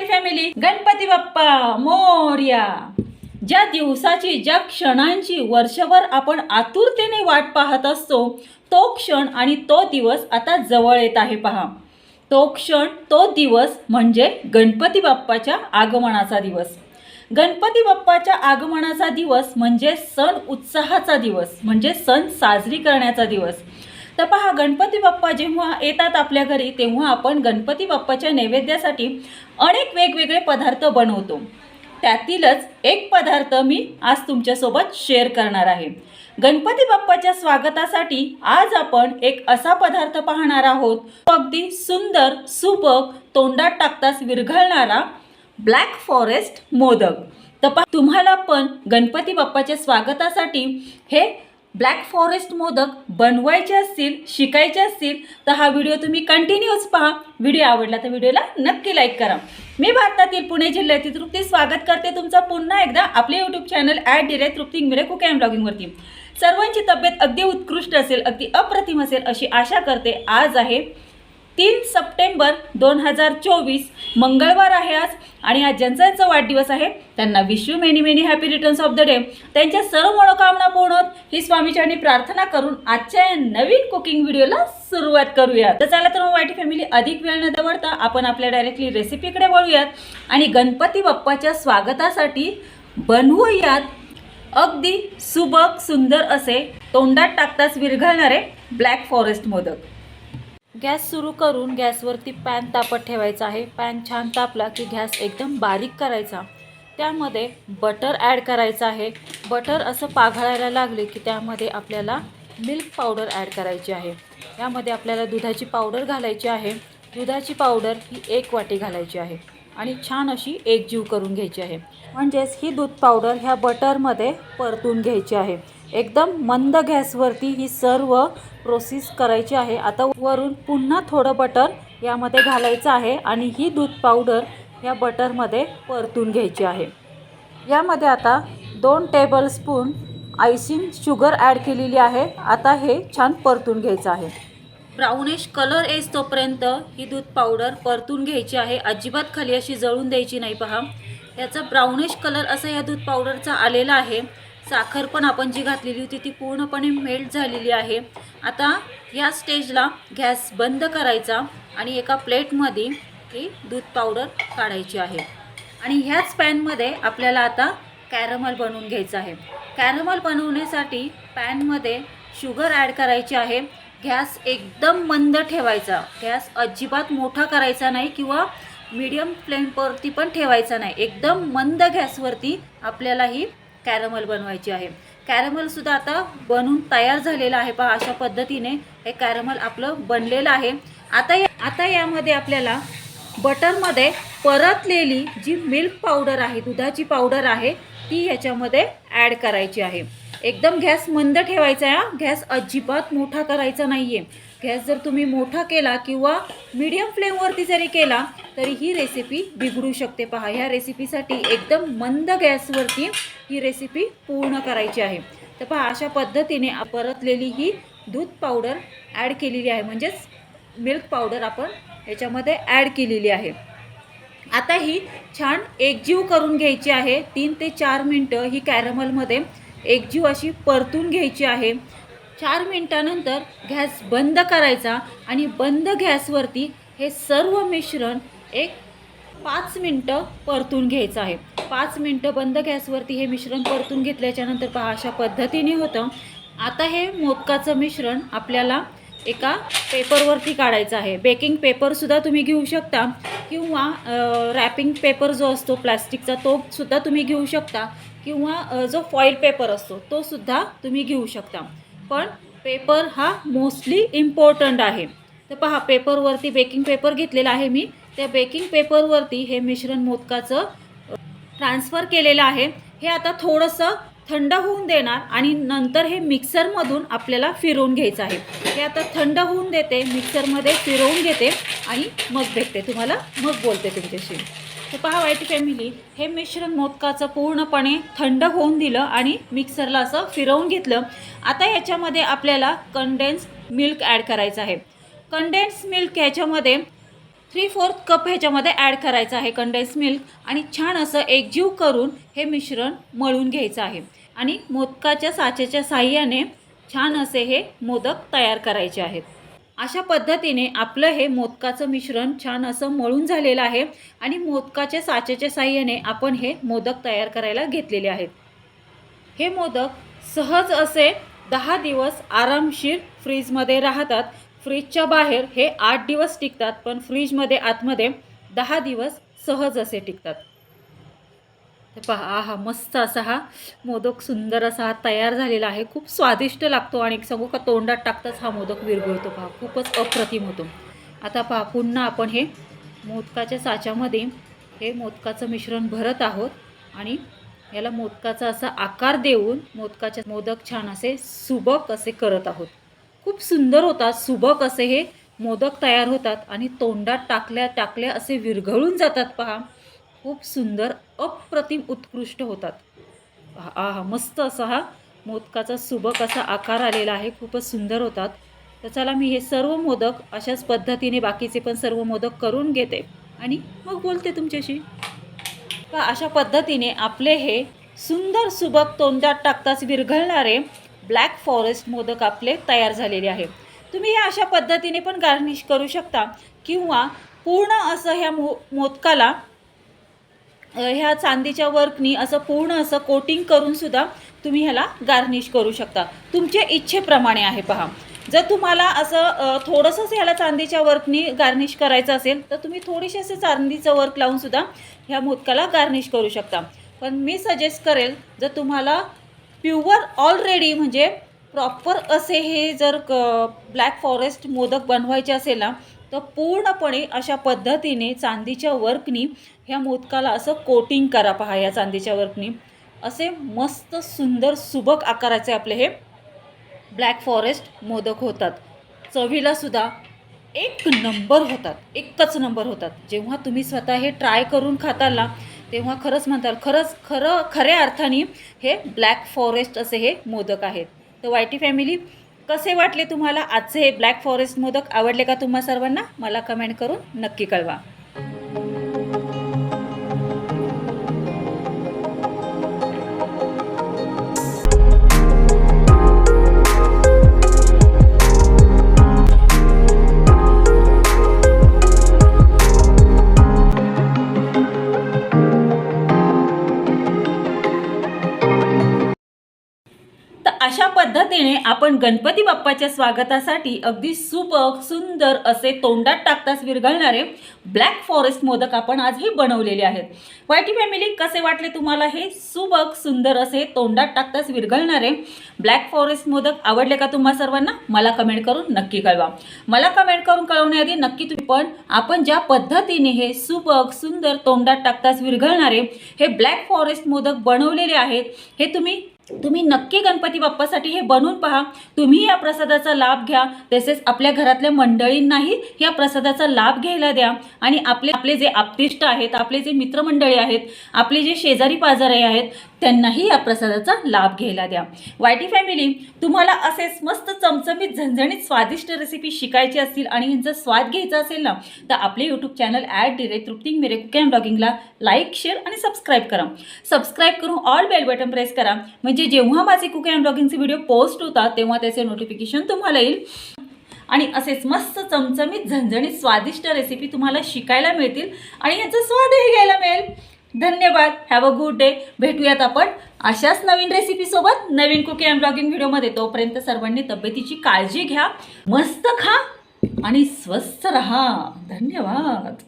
Family, Ganpati Bappa Morya. ज्या दिवसाची, ज्या क्षणांची वर्षभर आपण आतुरतेने वाट पाहत असतो, तो क्षण आणि तो दिवस आता जवळ येत आहे। पहा, तो क्षण, तो दिवस म्हणजे गणपती बाप्पाच्या आगमनाचा दिवस। गणपती बाप्पाच्या आगमनाचा दिवस म्हणजे सण उत्साहाचा दिवस, म्हणजे सण साजरी करण्याचा दिवस। तर पहा, गणपती बाप्पा जेव्हा येतात आपल्या घरी, तेव्हा आपण गणपती बाप्पाच्या नैवेद्यासाठी अनेक वेगवेगळे पदार्थ बनवतो। त्यातीलच एक पदार्थ मी आज तुमच्यासोबत शेअर करणार आहे। गणपती बाप्पाच्या स्वागतासाठी आज आपण एक असा पदार्थ पाहणार आहोत, तो अगदी सुंदर, सुबक, तोंडात टाकताच विरघळणारा ब्लॅक फॉरेस्ट मोदक। तर तुम्हाला पण गणपती बाप्पाच्या स्वागतासाठी हे ब्लॅक फॉरेस्ट मोदक बनवायचे असतील, शिकायचे असतील, तर हा व्हिडिओ तुम्ही कंटिन्यूअस पहा। व्हिडिओ आवडला तर व्हिडिओला नक्की लाईक करा। मी भारतातील पुणे जिल्ह्यातील तृप्ती स्वागत करते तुमचं पुन्हा एकदा आपले YouTube channel @Trupti Ingale cook and ब्लॉगिंगवरती। सर्वांची तब्येत अगदी उत्कृष्ट असेल, अगदी अप्रतिम असेल अशी आशा करते। आज आहे 3 सप्टेंबर 2024, मंगळवार आहे आज, आणि आज ज्यांचा वाढदिवस आहे त्यांना wish you many many happy returns of the day. त्यांच्या सर्व मनोकामना पूर्ण होत ही स्वामीचरणी प्रार्थना करून आजच्या नवीन कुकिंग व्हिडिओला सुरुवात करूया। तर चला तर मग वाईटी फॅमिली, अधिक वेळ न दवडता आपण आपल्या डायरेक्टली रेसिपीकडे वळूयात आणि गणपती बाप्पाच्या स्वागतासाठी बनवूयात अगदी सुबक, सुंदर असे, तोंडात टाकताच विरघळणारे ब्लॅक फॉरेस्ट मोदक। गॅस सुरू करून गॅसवरती पॅन तापत ठेवायचा आहे। पॅन छान तापला की गॅस एकदम बारीक करायचा, त्यामध्ये बटर ॲड करायचं आहे। बटर असं पाघळायला लागले की त्यामध्ये आपल्याला मिल्क पावडर ॲड करायची आहे। यामध्ये आपल्याला दुधाची पावडर घालायची आहे। दुधाची पावडर ही 1 वाटी घालायची आहे आणि छान अशी एकजीव करून घ्यायची आहे। म्हणजेच ही दूध पावडर ह्या बटरमध्ये परतून घ्यायची आहे। एकदम मंद गॅसवरती ही सर्व प्रोसेस करायची आहे। आता वरून पुन्हा थोडं बटर यामध्ये घालायचं आहे आणि ही दूध पावडर या बटरमध्ये परतून घ्यायची आहे। यामध्ये आता 2 टेबलस्पून आयसिंग शुगर ॲड केलेली आहे। आता हे छान परतून घ्यायचं आहे। ब्राउनिश कलर येस तोपर्यंत ही दूध पावडर परतून घ्यायची आहे। अजिबात खाली अशी जळून द्यायची नाही। पहा, याचा ब्राउनिश कलर असा या दूध पावडरचा आलेला आहे। साखर पण आपण जी घातलेली होती ती पूर्णपणे मेल्ट झालेली आहे। आता या स्टेजला गॅस बंद करायचा आणि एका प्लेटमध्ये ही दूध पावडर काढायची आहे आणि ह्याच पॅनमध्ये आपल्याला आता कॅरमल बनवून घ्यायचं आहे। कॅरमल बनवण्यासाठी पॅनमध्ये शुगर ॲड करायची आहे। गॅस एकदम मंद ठेवायचा, गॅस अजिबात मोठा करायचा नाही किंवा मीडियम फ्लेमवरती पण ठेवायचा नाही। एकदम मंद गॅसवरती आपल्याला ही कॅरमल बनवायची आहे। कॅरमलसुद्धा आता बनून तयार झालेलं आहे। पहा, अशा पद्धतीने हे कॅरमल आपलं बनलेलं आहे। आता यामध्ये आपल्याला बटरमध्ये परतलेली जी मिल्क पावडर आहे, दुधाची पावडर आहे, ती याच्यामध्ये ॲड करायची आहे। एकदम गॅस मंद ठेवायचा आहे, गॅस अजिबात मोठा करायचा नाही आहे। गॅस जर तुम्ही मोठा केला किंवा मीडियम फ्लेमवरती जरी केला तरी ही रेसिपी बिघडू शकते। पहा, ह्या रेसिपीसाठी एकदम मंद गॅसवरती ही रेसिपी पूर्ण करायची आहे। तर पहा, अशा पद्धतीने परतलेली ही दूध पावडर ॲड केलेली आहे, म्हणजेच मिल्क पावडर आपण याच्यामध्ये ॲड केलेली आहे। आता ही छान एकजीव करून घ्यायची आहे। 3 ते 4 मिनटं ही कॅरमलमध्ये एकजीव अशी परतून घ्यायची आहे। 4 मिनटानंतर गॅस बंद करायचा आणि बंद गॅसवरती हे सर्व मिश्रण एक 5 मिनटं परतून घ्यायचं आहे। 5 मिनटं बंद गॅसवरती हे मिश्रण परतून घेतल्याच्यानंतर पहा, अशा पद्धतीने होतं। आता हे मोदकाचं मिश्रण आपल्याला एका पेपरवरती काढायचं आहे। बेकिंग पेपरसुद्धा तुम्ही घेऊ शकता किंवा रॅपिंग पेपर जो असतो प्लास्टिकचा तो सुद्धा तुम्ही घेऊ शकता किंवा जो फॉईल पेपर असतो तो सुद्धा तुम्ही घेऊ शकता। पण पेपर हा मोस्टली इम्पॉर्टंट आहे। तर पहा, पेपरवरती बेकिंग पेपर घेतलेला आहे मी। त्या बेकिंग पेपरवरती हे मिश्रण मोदकाचं ट्रान्सफर केलेलं आहे। हे आता थोडंसं थंड होऊन देणार आणि नंतर हे मिक्सरमधून आपल्याला फिरवून घ्यायचं आहे। हे आता थंड होऊन देते, मिक्सरमध्ये फिरवून घेते आणि मग भेटते तुम्हाला, मग बोलते तुमच्याशी। तर पहा वाईट फॅमिली, हे मिश्रण मोदकाचं पूर्णपणे थंड होऊन दिलं आणि मिक्सरला असं फिरवून घेतलं। आता याच्यामध्ये आपल्याला कंडेन्स मिल्क ॲड करायचं आहे। कंडेन्स मिल्क ह्याच्यामध्ये 3/4 कप ह्याच्यामध्ये ॲड करायचं आहे कंडेन्स मिल्क आणि छान असं एकजीव करून हे मिश्रण मळून घ्यायचं आहे आणि मोदकाच्या साच्याच्या साहाय्याने छान असे हे मोदक तयार करायचे आहेत. अशा पद्धतीने आपलं हे मोदकाचं मिश्रण छान असं मळून झालेलं आहे आणि मोदकाच्या साच्याच्या साहाय्याने आपण हे मोदक तयार करायला घेतलेले आहेत. हे मोदक सहज असे 10 दिवस आरामशीर फ्रीजमध्ये राहतात. फ्रीजच्या बाहेर हे 8 दिवस टिकतात, पण फ्रीजमध्ये आतमध्ये 10 दिवस सहज असे टिकतात. तर पहा, हा मस्त असा हा मोदक सुंदर असा हा तयार झालेला आहे. खूप स्वादिष्ट लागतो आणि सांगू का तोंडात टाकताच हा मोदक विरघळतो. पहा, खूपच अप्रतिम होतो. आता पहा, पुन्हा आपण हे मोदकाच्या साच्यामध्ये हे मोदकाचं मिश्रण भरत आहोत आणि याला मोदकाचा असा आकार देऊन मोदकाचे मोदक छान असे सुबक असे करत आहोत. खूप सुंदर होतात, सुबक असे हे मोदक तयार होतात आणि तोंडात टाकल्या असे विरघळून जातात. पहा, खूप सुंदर अप्रतिम उत्कृष्ट होतात. आहा, मस्त असा हा मोदकाचा सुबक असा आकार आलेला आहे. खूपच सुंदर होतात. तर चला, मी हे सर्व मोदक अशाच पद्धतीने बाकीचे पण सर्व मोदक करून घेते आणि मग बोलते तुमच्याशी. का अशा पद्धतीने आपले हे सुंदर सुबक तोंडात टाकताच विरघळणारे ब्लॅक फॉरेस्ट मोदक आपले तयार झालेले आहे. तुम्ही हे अशा पद्धतीने पण गार्निश करू शकता किंवा पूर्ण असं ह्या मोदकाला ह्या चांदीच्या वर्कनी असं पूर्ण असं कोटिंग करून सुद्धा तुम्ही ह्याला गार्निश करू शकता. तुमच्या इच्छेप्रमाणे आहे. पहा, जर तुम्हाला असं थोडंसंच ह्याला चांदीच्या वर्कनी गार्निश करायचं असेल तर तुम्ही थोडीशी असं चांदीचं वर्क लावून सुद्धा ह्या मोदकाला गार्निश करू शकता. पण मी सजेस्ट करेल, जर तुम्हाला प्युअर ऑलरेडी म्हणजे प्रॉपर असे हे जर ब्लॅक फॉरेस्ट मोदक बनवायचे असेल ना, तर पूर्णपणे अशा पद्धतीने चांदीच्या वर्कनी ह्या मोदकाला असं कोटिंग करा. पहा, या चांदीच्या वर्कनी असे मस्त सुंदर सुबक आकाराचे आपले हे ब्लॅक फॉरेस्ट मोदक होतात. चवीला सुद्धा एक नंबर होतात, एकच नंबर होतात. जेव्हा तुम्ही स्वतः हे ट्राय करून खाताल ना, तेव्हा खरंच म्हणताल खऱ्या अर्थाने हे ब्लॅक फॉरेस्ट असे हे मोदक आहेत. तर वायटी फॅमिली, कसे वाटले तुम्हाला आजचे हे ब्लॅक फॉरेस्ट मोदक? आवडले का तुम्हा सर्वांना? मला कमेंट करून नक्की कळवा. अशा पद्धतीने आपण गणपती बाप्पाच्या स्वागतासाठी अगदी सुबक सुंदर असे तोंडात टाकताच विरघळणारे ब्लॅक फॉरेस्ट मोदक आपण आज हे बनवलेले आहेत. वायटी फॅमिली, कसे वाटले तुम्हाला हे सुबक सुंदर असे तोंडात टाकताच विरघळणारे ब्लॅक फॉरेस्ट मोदक? आवडले का तुम्हा सर्वांना? मला कमेंट करून नक्की कळवा. मला कमेंट करून कळवण्याआधी नक्की तुम्ही पण आपण ज्या पद्धतीने हे सुबक सुंदर तोंडात टाकताच विरघळणारे हे ब्लॅक फॉरेस्ट मोदक बनवलेले आहेत, हे तुम्ही नक्की गणपती बाप्पासाठी हे बनवून पहा. तुम्ही या प्रसादाचा लाभ घ्या, तसेच आपल्या घरातल्या मंडळींनाही या प्रसादाचा लाभ घ्यायला द्या आणि आपले जे आप्तेष्ट आहेत, आपले जे मित्रमंडळी आहेत, आपले जे शेजारी पाजारी आहेत, त्यांनाही या प्रसादाचा लाभ घ्यायला द्या. वायटी फॅमिली, तुम्हाला असेच मस्त चमचमीत झणझणीत स्वादिष्ट रेसिपी शिकायची असतील आणि ह्यांचा स्वाद घ्यायचा असेल ना, तर आपले यूट्यूब चॅनल @तृप्ती मेरे कुकिंग अँड ब्लॉगिंगला लाईक, शेअर आणि सबस्क्राईब करा. सबस्क्राईब करून ऑल बेल बटन प्रेस करा, म्हणजे जेव्हा माझे कुकिंग अँड ब्लॉगिंगचे व्हिडिओ पोस्ट होतात तेव्हा त्याचे नोटिफिकेशन तुम्हाला येईल आणि असेच मस्त चमचमीत झणझणीत स्वादिष्ट रेसिपी तुम्हाला शिकायला मिळतील आणि याचा स्वादही घ्यायला मिळेल. धन्यवाद. Have a good day. भेटूयात आपण अशाच नवीन रेसिपीसोबत नवीन कुकिंग अँड ब्लॉगिंग व्हिडिओमध्ये. तोपर्यंत सर्वांनी तब्येतीची काळजी घ्या, मस्त खा आणि स्वस्थ रहा. धन्यवाद.